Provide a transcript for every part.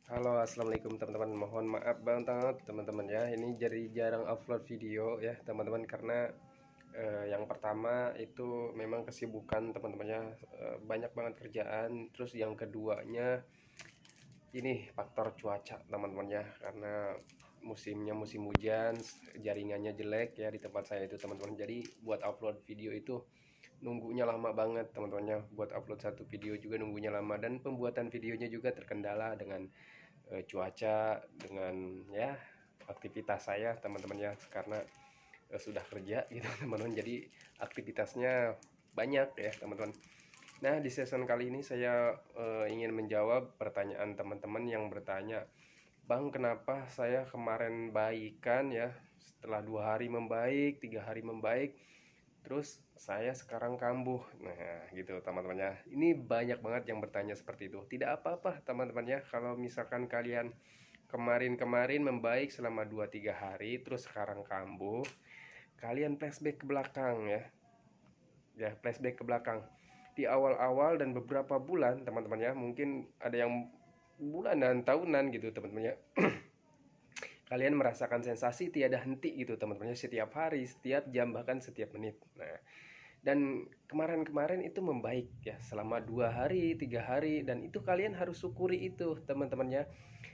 Halo, assalamualaikum teman-teman. Mohon maaf banget teman-teman ya. Ini jadi jarang upload video ya teman-teman karena yang pertama itu memang kesibukan teman-temannya, banyak banget kerjaan. Terus yang keduanya ini faktor cuaca teman-teman ya, karena musimnya musim hujan, jaringannya jelek ya di tempat saya itu teman-teman. Jadi buat upload video itu nunggunya lama banget teman-temannya. Buat upload satu video juga nunggunya lama, dan pembuatan videonya juga terkendala dengan cuaca, dengan ya aktivitas saya teman-teman ya, karena sudah kerja gitu teman-teman, jadi aktivitasnya banyak ya teman-teman. Nah, di season kali ini saya ingin menjawab pertanyaan teman-teman yang bertanya, Bang, kenapa saya kemarin baikan ya, setelah 2 hari membaik, 3 hari membaik, terus saya sekarang kambuh. Nah, gitu teman-temannya. Ini banyak banget yang bertanya seperti itu. Tidak apa-apa teman-temannya, kalau misalkan kalian kemarin-kemarin membaik selama 2-3 hari terus sekarang kambuh, kalian flashback ke belakang ya. Ya, flashback ke belakang. Di awal-awal dan beberapa bulan teman-teman ya, mungkin ada yang bulan dan tahunan gitu teman-teman ya. Kalian merasakan sensasi tiada henti gitu teman-teman ya, setiap hari, setiap jam, bahkan setiap menit. Nah, dan kemarin-kemarin itu membaik ya selama 2 hari 3 hari, dan itu kalian harus syukuri itu teman-temannya.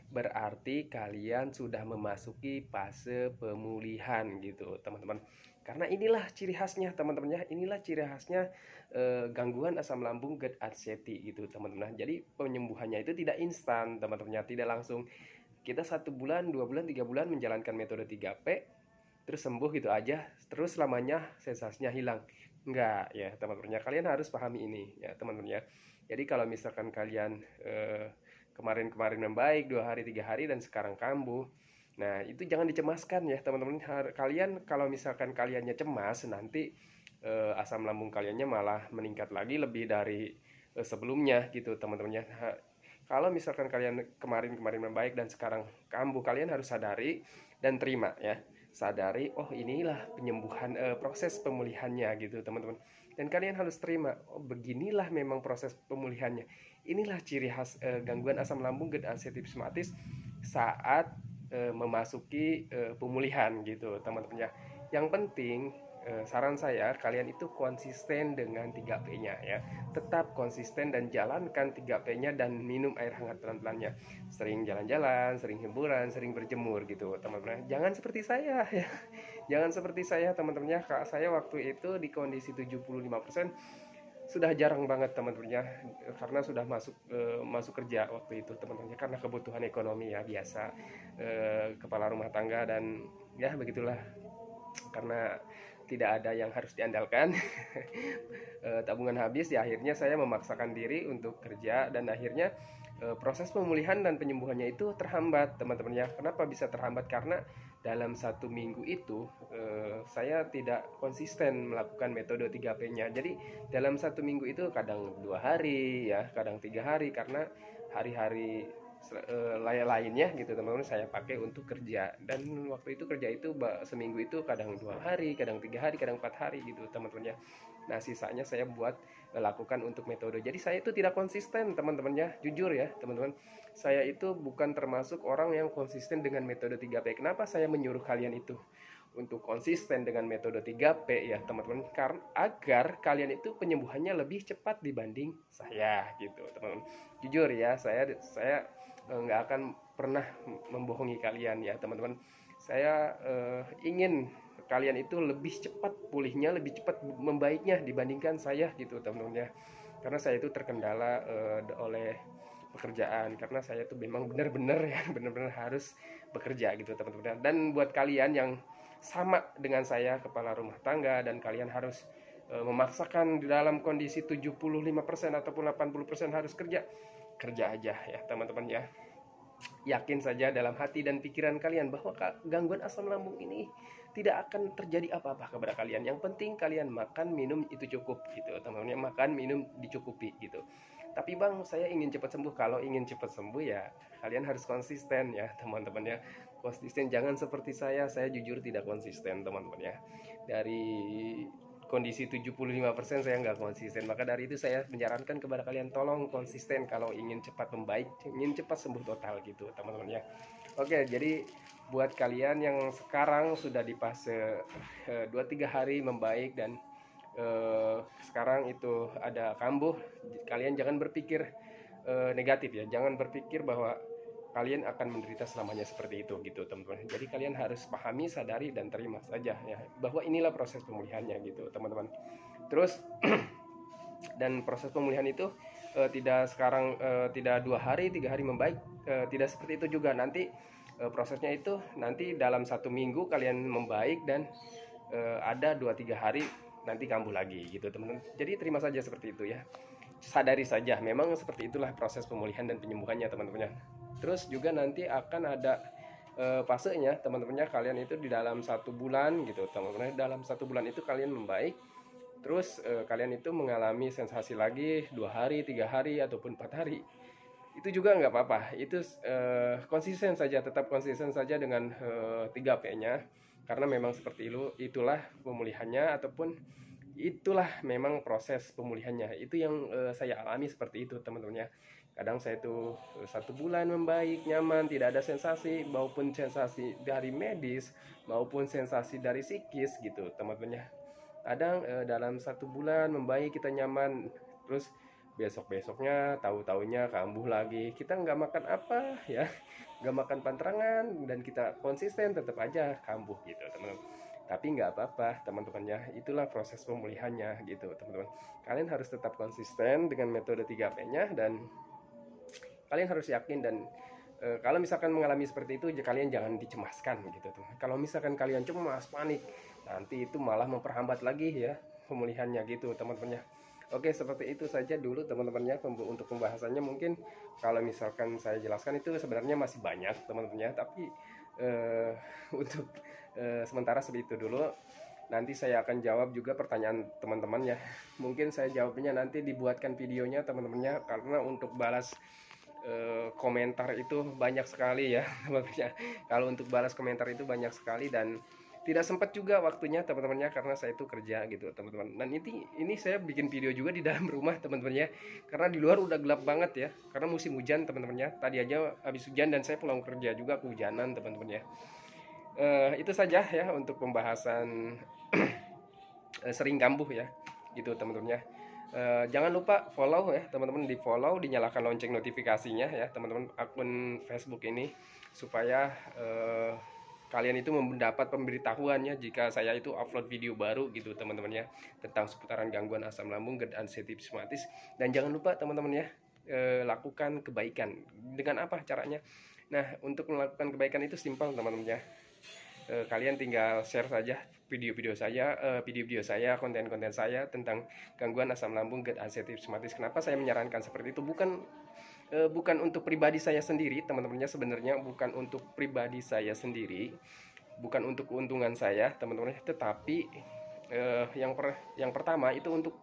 Berarti kalian sudah memasuki fase pemulihan gitu teman-teman, karena inilah ciri khasnya teman-temannya, inilah ciri khasnya gangguan asam lambung GERD Arcetti gitu teman-teman. Jadi penyembuhannya itu tidak instan teman-temannya, tidak langsung kita 1 bulan 2 bulan 3 bulan menjalankan metode 3P terus sembuh gitu aja, terus lamanya sensasinya hilang. Enggak ya teman-teman, kalian harus pahami ini ya teman-teman ya. Jadi kalau misalkan kalian kemarin-kemarin membaik 2 hari 3 hari dan sekarang kambuh, nah itu jangan dicemaskan ya teman-teman. Kalian kalau misalkan kaliannya cemas, nanti asam lambung kaliannya malah meningkat lagi lebih dari sebelumnya gitu teman-teman ya. Kalau misalkan kalian kemarin-kemarin membaik dan sekarang kambuh, kalian harus sadari dan terima ya. Sadari, oh inilah penyembuhan, proses pemulihannya gitu teman-teman. Dan kalian harus terima, oh beginilah memang proses pemulihannya. Inilah ciri khas gangguan asam lambung GERD Arcetti saat memasuki pemulihan gitu teman-teman ya. Yang penting, saran saya kalian itu konsisten dengan 3P-nya ya. Tetap konsisten dan jalankan 3P-nya, dan minum air hangat pelan-pelannya. Sering jalan-jalan, sering hiburan, sering berjemur gitu teman-teman. Jangan seperti saya ya. Jangan seperti saya teman-temannya. Kak, saya waktu itu di kondisi 75% sudah jarang banget teman-temannya, karena sudah masuk kerja waktu itu teman-temannya, karena kebutuhan ekonomi ya biasa, kepala rumah tangga, dan ya begitulah, karena tidak ada yang harus diandalkan. Tabungan habis ya, akhirnya saya memaksakan diri untuk kerja, dan akhirnya proses pemulihan dan penyembuhannya itu terhambat teman-teman ya. Kenapa bisa terhambat? Karena dalam 1 minggu itu saya tidak konsisten melakukan metode 3P-nya. Jadi dalam 1 minggu itu kadang 2 hari ya, kadang 3 hari, karena hari-hari lainnya gitu teman-teman saya pakai untuk kerja. Dan waktu itu kerja itu seminggu itu kadang 2 hari, kadang 3 hari, kadang 4 hari gitu teman-teman ya. Nah, sisanya saya buat lakukan untuk metode. Jadi saya itu tidak konsisten teman-teman ya, jujur ya teman-teman. Saya itu bukan termasuk orang yang konsisten dengan metode 3P. Kenapa saya menyuruh kalian itu untuk konsisten dengan metode 3P ya teman-teman? Karena agar kalian itu penyembuhannya lebih cepat dibanding saya gitu teman-teman. Jujur ya, saya nggak akan pernah membohongi kalian ya teman-teman. Saya ingin kalian itu lebih cepat pulihnya, lebih cepat membaiknya dibandingkan saya gitu teman-teman ya. Karena saya itu terkendala oleh pekerjaan, karena saya tuh memang benar-benar ya benar-benar harus bekerja gitu teman-teman. Dan buat kalian yang sama dengan saya, kepala rumah tangga, dan kalian harus memaksakan di dalam kondisi 75% ataupun 80% harus kerja, kerja aja ya teman-teman ya. Yakin saja dalam hati dan pikiran kalian bahwa gangguan asam lambung ini tidak akan terjadi apa-apa kepada kalian. Yang penting kalian makan minum itu cukup gitu teman-teman, makan minum dicukupi gitu. Tapi bang, saya ingin cepat sembuh. Kalau ingin cepat sembuh ya kalian harus konsisten ya teman-teman ya. Konsisten, jangan seperti saya jujur tidak konsisten teman-teman ya. Dari kondisi 75% saya nggak konsisten. Maka dari itu saya menyarankan kepada kalian tolong konsisten kalau ingin cepat membaik, ingin cepat sembuh total gitu teman-teman ya. Oke, jadi buat kalian yang sekarang sudah di fase 2-3 hari membaik dan sekarang itu ada kambuh, kalian jangan berpikir negatif ya, jangan berpikir bahwa kalian akan menderita selamanya seperti itu gitu teman-teman. Jadi kalian harus pahami, sadari dan terima saja ya bahwa inilah proses pemulihannya gitu teman-teman. Terus dan proses pemulihan itu tidak sekarang tidak 2 hari 3 hari membaik, tidak seperti itu juga. Nanti prosesnya itu nanti dalam 1 minggu kalian membaik dan ada 2-3 hari nanti kambuh lagi gitu teman-teman. Jadi terima saja seperti itu ya, sadari saja memang seperti itulah proses pemulihan dan penyembuhannya teman-teman ya. Terus juga nanti akan ada fasenya teman-temannya, kalian itu di dalam 1 bulan gitu teman-teman. Dalam 1 bulan itu kalian membaik, terus kalian itu mengalami sensasi lagi 2 hari 3 hari ataupun 4 hari, itu juga nggak apa-apa. Itu konsisten saja, tetap konsisten saja dengan 3P nya, karena memang seperti itulah pemulihannya ataupun itulah memang proses pemulihannya. Itu yang saya alami seperti itu teman-teman ya. Kadang saya tuh 1 bulan membaik, nyaman, tidak ada sensasi, maupun sensasi dari medis maupun sensasi dari psikis gitu teman-teman ya. Kadang dalam 1 bulan membaik kita nyaman, terus besok-besoknya tahu-taunya kambuh lagi. Kita nggak makan apa ya, nggak makan panterangan, dan kita konsisten tetap aja kambuh gitu teman-teman. Tapi nggak apa-apa teman-teman ya, itulah proses pemulihannya gitu teman-teman. Kalian harus tetap konsisten dengan metode 3P nya, dan kalian harus yakin. Dan kalau misalkan mengalami seperti itu, kalian jangan dicemaskan gitu teman. Kalau misalkan kalian cemas, panik, nanti itu malah memperhambat lagi ya pemulihannya gitu teman-teman ya. Oke, seperti itu saja dulu teman-teman ya untuk pembahasannya. Mungkin kalau misalkan saya jelaskan itu sebenarnya masih banyak teman-teman ya, tapi untuk sementara seperti itu dulu. Nanti saya akan jawab juga pertanyaan teman-teman ya. Mungkin saya jawabnya nanti dibuatkan videonya teman-teman ya, karena untuk balas komentar itu banyak sekali ya teman-teman. Kalau untuk balas komentar itu banyak sekali dan tidak sempat juga waktunya teman-temannya, karena saya itu kerja gitu teman-teman. Dan ini saya bikin video juga di dalam rumah teman-teman ya, karena di luar udah gelap banget ya, karena musim hujan teman-teman ya. Tadi aja habis hujan dan saya pulang kerja juga kehujanan teman-teman ya. Itu saja ya untuk pembahasan sering kambuh ya gitu teman-teman ya. Jangan lupa follow ya teman-teman, di follow, dinyalakan lonceng notifikasinya ya teman-teman akun Facebook ini, supaya kalian itu mendapat pemberitahuannya jika saya itu upload video baru gitu teman-teman ya, tentang seputaran gangguan asam lambung, GERD dan sensitif. Dan jangan lupa teman-teman ya, lakukan kebaikan. Dengan apa caranya? Nah, untuk melakukan kebaikan itu simpel teman-teman ya. Kalian tinggal share saja video-video saya, konten-konten saya tentang gangguan asam lambung, GERD dan sensitif. Kenapa saya menyarankan seperti itu? Bukan untuk pribadi saya sendiri teman-temannya, sebenarnya bukan untuk pribadi saya sendiri, bukan untuk keuntungan saya teman-teman, tetapi yang pertama itu untuk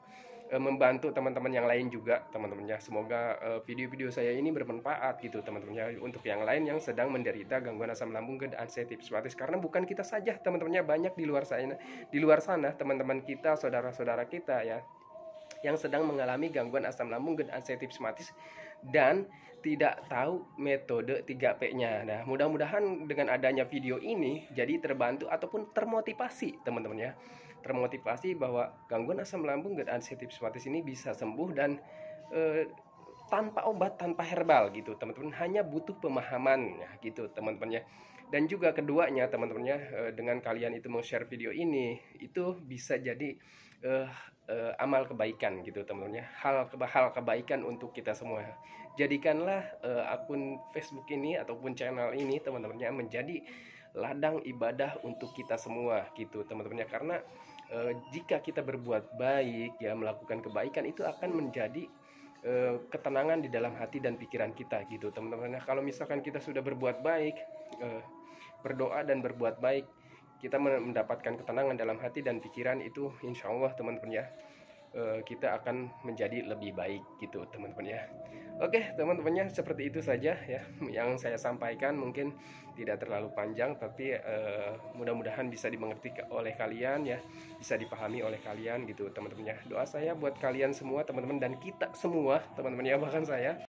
membantu teman-teman yang lain juga teman-temannya. Semoga video-video saya ini bermanfaat gitu teman-temannya, untuk yang lain yang sedang menderita gangguan asam lambung, GERD dan sensitif. Karena bukan kita saja teman-temannya, banyak di luar sana teman-teman kita, saudara-saudara kita ya, yang sedang mengalami gangguan asam lambung, GERD dan sensitif dan tidak tahu metode 3P nya. Nah, mudah-mudahan dengan adanya video ini jadi terbantu ataupun termotivasi teman-teman ya. Termotivasi bahwa gangguan asam lambung, GERD dan sensitif ini bisa sembuh dan tanpa obat, tanpa herbal gitu teman-teman, hanya butuh pemahaman ya gitu teman-teman ya. Dan juga keduanya teman-teman ya, dengan kalian itu mau-share video ini, itu bisa jadi amal kebaikan gitu teman-teman ya, hal kebaikan untuk kita semua. Jadikanlah akun Facebook ini ataupun channel ini teman-teman ya menjadi ladang ibadah untuk kita semua gitu teman-teman ya. Karena jika kita berbuat baik ya, melakukan kebaikan, itu akan menjadi ketenangan di dalam hati dan pikiran kita gitu teman-teman ya. Kalau misalkan kita sudah berbuat baik, berdoa dan berbuat baik, kita mendapatkan ketenangan dalam hati dan pikiran, itu insya Allah teman-teman ya, kita akan menjadi lebih baik gitu teman-teman ya. Oke, teman-temannya seperti itu saja ya yang saya sampaikan, mungkin tidak terlalu panjang tapi mudah-mudahan bisa dimengerti oleh kalian ya, bisa dipahami oleh kalian gitu teman-temannya. Doa saya buat kalian semua teman-teman dan kita semua teman-teman ya, bahkan saya